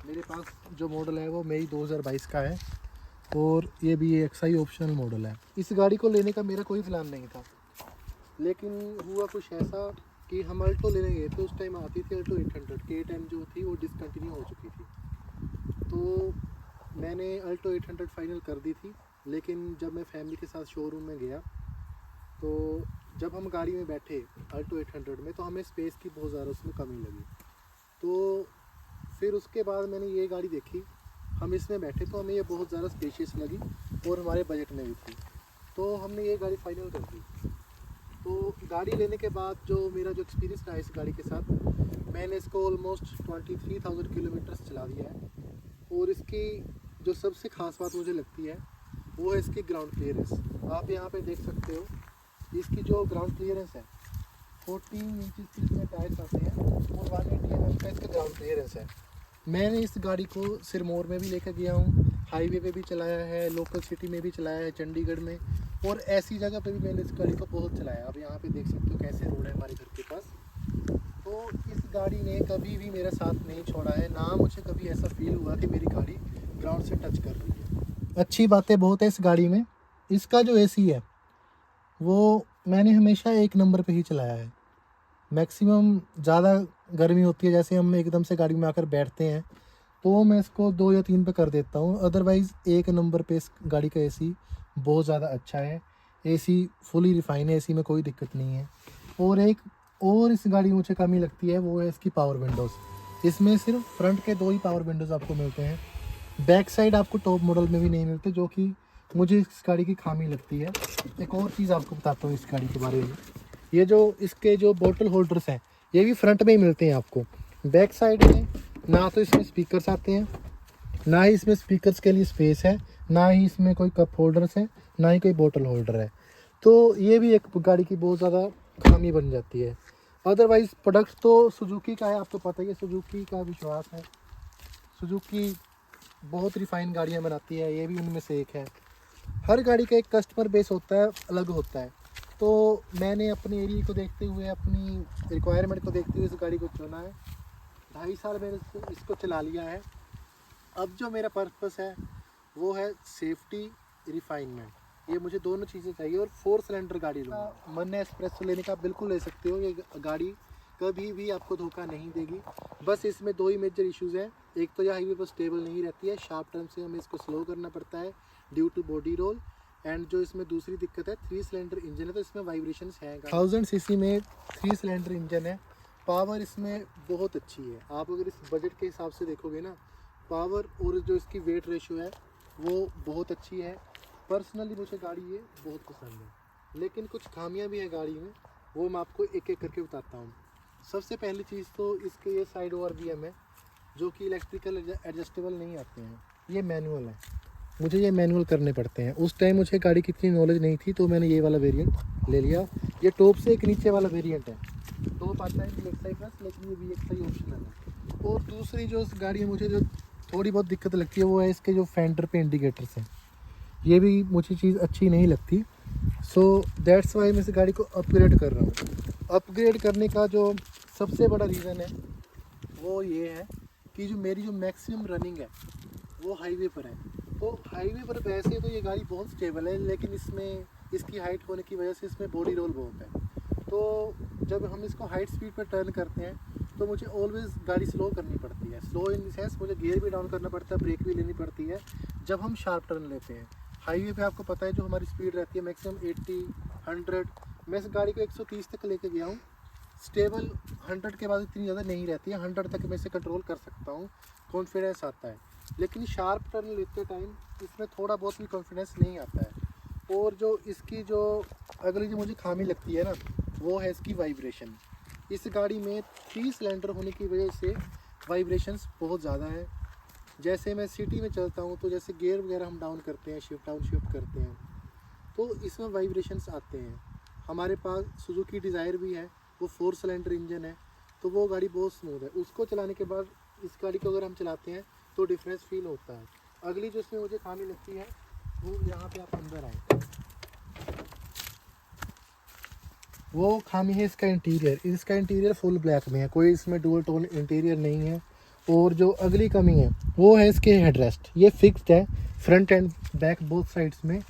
मेरे पास जो मॉडल है वो मई 2022 का है और ये भी एक्सआई ऑप्शनल मॉडल है। इस गाड़ी को लेने का मेरा कोई प्लान नहीं था, लेकिन हुआ कुछ ऐसा कि हम अल्टो लेने गए थे। उस टाइम आती थी अल्टो 800, K10 जो थी वो डिसकंटिन्यू हो चुकी थी। तो मैंने अल्टो 800 फाइनल कर दी थी, लेकिन जब मैं फैमिली के साथ शोरूम में गया तो जब हम गाड़ी में बैठे अल्टो 800 में, तो हमें स्पेस की बहुत ज़्यादा उसमें कमी लगी। तो फिर उसके बाद मैंने ये गाड़ी देखी, हम इसमें बैठे तो हमें ये बहुत ज़्यादा स्पेशियस लगी और हमारे बजट में भी थी, तो हमने ये गाड़ी फाइनल कर दी। तो गाड़ी लेने के बाद जो मेरा जो एक्सपीरियंस रहा इस गाड़ी के साथ, मैंने इसको ऑलमोस्ट 23,000 किलोमीटर्स चला दिया है। और इसकी जो सबसे ख़ास बात मुझे लगती है वो है इसकी ग्राउंड क्लियरेंस। आप यहाँ पे देख सकते हो इसकी जो ग्राउंड क्लियरेंस है, 14 इंचज़ के इसमें टायर्स आते हैं और 180 mm का इसका ग्राउंड क्लियरेंस है। मैंने इस गाड़ी को सिरमौर में भी लेकर गया हूँ, हाईवे पे भी चलाया है, लोकल सिटी में भी चलाया है, चंडीगढ़ में, और ऐसी जगह पे भी मैंने इस गाड़ी को बहुत चलाया। अब यहाँ पे देख सकते हो कैसे रोड है हमारे घर के पास। तो इस गाड़ी ने कभी भी मेरा साथ नहीं छोड़ा है, ना मुझे कभी ऐसा फील हुआ कि मेरी गाड़ी ग्राउंड से टच कर रही है। अच्छी बातें बहुत है इस गाड़ी में। इसका जो एसी है वो मैंने हमेशा 1 नंबर पे ही चलाया है। मैक्सिमम ज़्यादा गर्मी होती है, जैसे हम एकदम से गाड़ी में आकर बैठते हैं तो मैं इसको 2 या 3 पे कर देता हूँ। अदरवाइज़ 1 नंबर पे इस गाड़ी का एसी बहुत ज़्यादा अच्छा है। एसी फुली रिफाइन है, एसी में कोई दिक्कत नहीं है। और एक और इस गाड़ी में मुझे कमी लगती है वो है इसकी पावर विंडोज़। इसमें सिर्फ फ्रंट के 2 ही पावर विंडोज़ आपको मिलते हैं, बैक साइड आपको टॉप मॉडल में भी नहीं मिलते, जो कि मुझे इस गाड़ी की खामी लगती है। एक और चीज़ आपको बताता हूँ इस गाड़ी के बारे में, ये जो इसके जो बोतल होल्डर्स हैं ये भी फ्रंट में ही मिलते हैं आपको। बैक साइड में ना तो इसमें स्पीकर्स आते हैं, ना ही इसमें स्पीकर्स के लिए स्पेस है, ना ही इसमें कोई कप होल्डर्स है, ना ही कोई बोतल होल्डर है। तो ये भी एक गाड़ी की बहुत ज़्यादा खामी बन जाती है। अदरवाइज़ प्रोडक्ट तो सुजुकी का है, आपको पता ही है, सुजुकी का विश्वास है। सुजुकी बहुत रिफाइन गाड़ियाँ बनाती है, ये भी उनमें से एक है। हर गाड़ी का एक कस्टमर बेस होता है, अलग होता है। तो मैंने अपने एरिया को देखते हुए, अपनी रिक्वायरमेंट को देखते हुए इस गाड़ी को चुना है। 2.5 साल मैंने इसको चला लिया है। अब जो मेरा पर्पस है वो है सेफ्टी, रिफाइनमेंट। ये मुझे दोनों चीज़ें चाहिए और 4 सिलेंडर गाड़ी लूँगा। मन है एस्प्रेसो लेने का, बिल्कुल ले सकते हो। ये गाड़ी कभी भी आपको धोखा नहीं देगी। बस इसमें 2 ही मेजर इश्यूज़ हैं। एक तो ये हाईवे पर स्टेबल नहीं रहती है, शार्प टर्न से हमें इसको स्लो करना पड़ता है due to body roll. And जो इसमें दूसरी दिक्कत है, 3 सिलेंडर इंजन है तो इसमें वाइब्रेशंस हैं। 1000 सीसी में 3 सिलेंडर इंजन है। पावर इसमें बहुत अच्छी है। आप अगर इस बजट के हिसाब से देखोगे ना, पावर और जो इसकी वेट रेशियो है वो बहुत अच्छी है। पर्सनली मुझे गाड़ी ये बहुत पसंद है, लेकिन कुछ खामियां भी हैं गाड़ी में, वो मैं आपको एक एक करके बताता हूँ। सबसे पहली चीज़ तो इसके ये साइड ORVM है, जो कि इलेक्ट्रिकल एडजस्टेबल नहीं आते हैं, ये मैनुअल है। मुझे ये मैनुअल करने पड़ते हैं। उस टाइम मुझे गाड़ी की इतनी नॉलेज नहीं थी तो मैंने ये वाला वेरिएंट ले लिया। ये टॉप से एक नीचे वाला वेरिएंट है। टॉप आता है VXI प्लस, लेकिन ये VXI ऑप्शनल है। और दूसरी जो इस गाड़ी में मुझे जो थोड़ी बहुत दिक्कत लगती है वो है इसके जो फेंडर पे इंडिकेटर्स हैं, ये भी मुझे चीज़ अच्छी नहीं लगती। सो दैट्स वाई मैं इस गाड़ी को अपग्रेड कर रहा हूँ। अपग्रेड करने का जो सबसे बड़ा रीज़न है वो ये है कि जो मेरी जो मैक्सिमम रनिंग है वो हाईवे पर है। तो हाईवे पर वैसे तो ये गाड़ी बहुत स्टेबल है, लेकिन इसमें इसकी हाइट होने की वजह से इसमें बॉडी रोल बहुत है। तो जब हम इसको हाइट स्पीड पर टर्न करते हैं तो मुझे ऑलवेज़ गाड़ी स्लो करनी पड़ती है। स्लो इन द सेंस मुझे गियर भी डाउन करना पड़ता है, ब्रेक भी लेनी पड़ती है जब हम शार्प टर्न लेते हैं। हाईवे पे आपको पता है जो हमारी स्पीड रहती है मैक्सिमम 80, 100। मैं इस गाड़ी को 130 तक लेके गया हूँ। स्टेबल 100 के बाद इतनी ज़्यादा नहीं रहती है, 100 तक मैं इसे कंट्रोल कर सकता हूँ, कॉन्फिडेंस आता है। लेकिन शार्प टर्न लेते टाइम इसमें थोड़ा बहुत भी कॉन्फिडेंस नहीं आता है। और जो इसकी जो अगली जो मुझे खामी लगती है ना, वो है इसकी वाइब्रेशन। इस गाड़ी में 3 सिलेंडर होने की वजह से वाइब्रेशंस बहुत ज़्यादा है। जैसे मैं सिटी में चलता हूँ तो जैसे गियर वगैरह हम डाउन करते हैं, शिफ्ट डाउन शिफ्ट करते हैं, तो इसमें वाइब्रेशंस आते हैं। हमारे पास सुजुकी डिज़ायर भी है, वो 4 सिलेंडर इंजन है, तो वो गाड़ी बहुत स्मूथ है। उसको चलाने के बाद इस गाड़ी को अगर हम चलाते हैं तो डिफरेंस फील होता है। अगली जो इसमें मुझे खामी लगती है वो यहाँ पे आप अंदर आए, वो खामी है इसका इंटीरियर। इसका इंटीरियर फुल ब्लैक में है, कोई इसमें डुअल टोन इंटीरियर नहीं है। और जो अगली कमी है वो है इसके हेडरेस्ट। ये फिक्स्ड है front end back both sides में।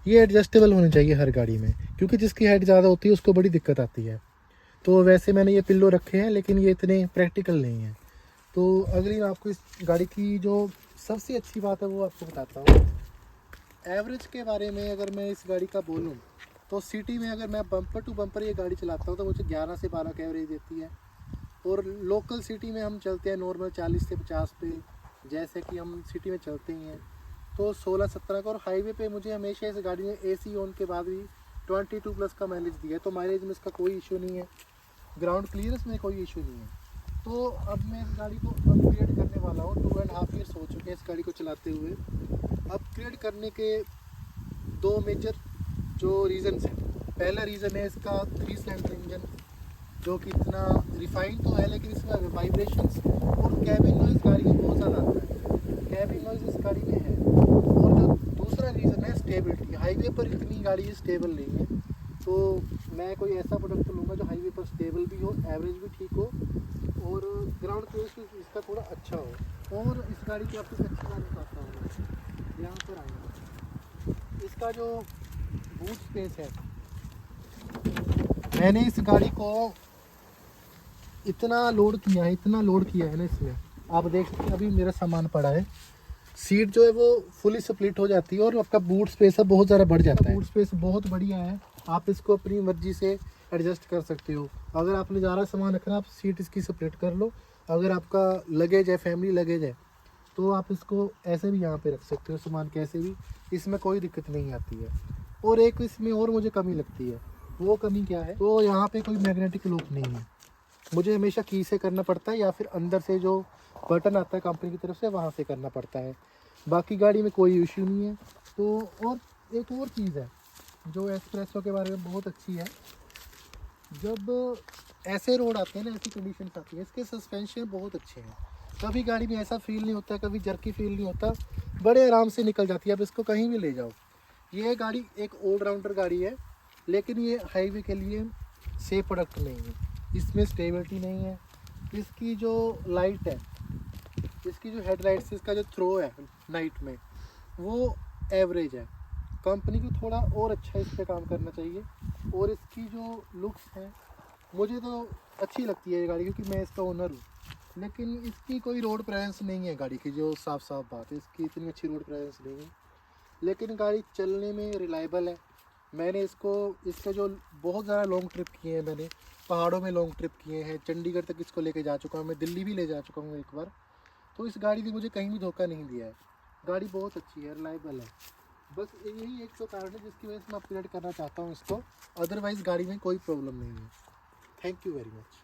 ये एडजस्टेबल होने चाहिए हर गाड़ी में, क्योंकि जिसकी हाइट ज़्यादा होती है उसको बड़ी दिक्कत आती है। तो वैसे मैंने ये पिल्लो रखे हैं, लेकिन ये इतने प्रैक्टिकल नहीं हैं। तो अगली मैं आपको इस गाड़ी की जो सबसे अच्छी बात है वो आपको बताता हूँ। एवरेज के बारे में अगर मैं इस गाड़ी का बोलूँ तो सिटी में अगर मैं बम्पर टू बम्पर ये गाड़ी चलाता हूँ तो मुझे 11 से 12 का एवरेज देती है। और लोकल सिटी में हम चलते हैं नॉर्मल 40 से 50 पे, जैसे कि हम सिटी में चलते ही हैं, तो 16-17 का। और हाईवे पे मुझे हमेशा इस गाड़ी ने AC ऑन के बाद भी 22 प्लस का माइलेज दिया है, तो माइलेज में इसका कोई इशू नहीं है। ग्राउंड क्लियरेंस में कोई इशू नहीं है। तो अब मैं इस गाड़ी को अपग्रेड करने वाला हूँ। 2.5 ईयर्स हो चुके हैं इस गाड़ी को चलाते हुए। अपग्रेड करने के दो मेजर जो रीज़न्स हैं। पहला रीज़न है इसका 3 सिलेंडर इंजन, जो कि इतना रिफाइंड तो है लेकिन इसमें वाइब्रेशंस और कैबिन नॉइज़ गाड़ी में बहुत ज़्यादा आता है। कैबिन नॉइज़ इस गाड़ी में है। और जो दूसरा रीज़न है स्टेबिलिटी। हाईवे पर इतनी गाड़ी स्टेबल नहीं है, तो मैं कोई ऐसा प्रोडक्ट लूँगा जो हाईवे पर स्टेबल भी हो, एवरेज भी ठीक हो और ग्राउंड क्लियरेंस इसका थोड़ा अच्छा हो। और इस गाड़ी की आपको एक अच्छी बात बताता हूँ, यहाँ पर आएंगे इसका जो बूट स्पेस है। मैंने इस गाड़ी को इतना लोड किया है ना इसमें, आप देख सकते हैं अभी मेरा सामान पड़ा है। सीट जो है वो फुली स्प्लिट हो जाती है और आपका बूट स्पेस है बहुत ज़्यादा बढ़ जाता है। बूट स्पेस बहुत बढ़िया है, आप इसको अपनी मर्जी से एडजस्ट कर सकते हो। अगर आपने ज़्यादा सामान रखना आप सीट इसकी स्प्लिट कर लो। अगर आपका लगेज है, फैमिली लगेज है, तो आप इसको ऐसे भी यहाँ पे रख सकते हो सामान कैसे भी, इसमें कोई दिक्कत नहीं आती है। और एक इसमें और मुझे कमी लगती है, वो कमी क्या है, तो यहाँ पे कोई मैग्नेटिक लॉक नहीं है। मुझे हमेशा की से करना पड़ता है या फिर अंदर से जो बटन आता है कंपनी की तरफ से वहाँ से करना पड़ता है। बाकी गाड़ी में कोई इशू नहीं है। तो और एक और चीज़ है जो एस्प्रेसो के बारे में बहुत अच्छी है, जब ऐसे रोड आते हैं ना, ऐसी कंडीशन आती है, इसके सस्पेंशन बहुत अच्छे हैं। कभी गाड़ी में ऐसा फील नहीं होता, कभी जर्की फील नहीं होता, बड़े आराम से निकल जाती है। अब इसको कहीं भी ले जाओ। ये गाड़ी एक ऑलराउंडर गाड़ी है, लेकिन ये हाईवे के लिए सेफ प्रोडक्ट नहीं है। इसमें स्टेबिलिटी नहीं है। इसकी जो लाइट है, इसकी जो हेडलाइट्स, इसका जो थ्रो है नाइट में, वो एवरेज है। कंपनी को थोड़ा और अच्छा इस पर काम करना चाहिए। और इसकी जो लुक्स है मुझे तो अच्छी लगती है ये गाड़ी, क्योंकि मैं इसका ओनर हूँ। लेकिन इसकी कोई रोड प्रेजेंस नहीं है गाड़ी की, जो साफ बात है, इसकी इतनी अच्छी रोड प्रेजेंस नहीं है। लेकिन गाड़ी चलने में रिलायबल है। मैंने इसका जो बहुत ज़्यादा लॉन्ग ट्रिप किए हैं, मैंने पहाड़ों में लॉन्ग ट्रिप किए हैं, चंडीगढ़ तक इसको लेके जा चुका हूँ, मैं दिल्ली भी ले जा चुका हूँ एक बार। तो इस गाड़ी ने मुझे कहीं भी धोखा नहीं दिया है। गाड़ी बहुत अच्छी है, रिलायबल है। बस यही एक तो कारण है जिसकी वजह से मैं अपग्रेड करना चाहता हूँ इसको। अदरवाइज़ गाड़ी में कोई प्रॉब्लम नहीं है। Thank you very much.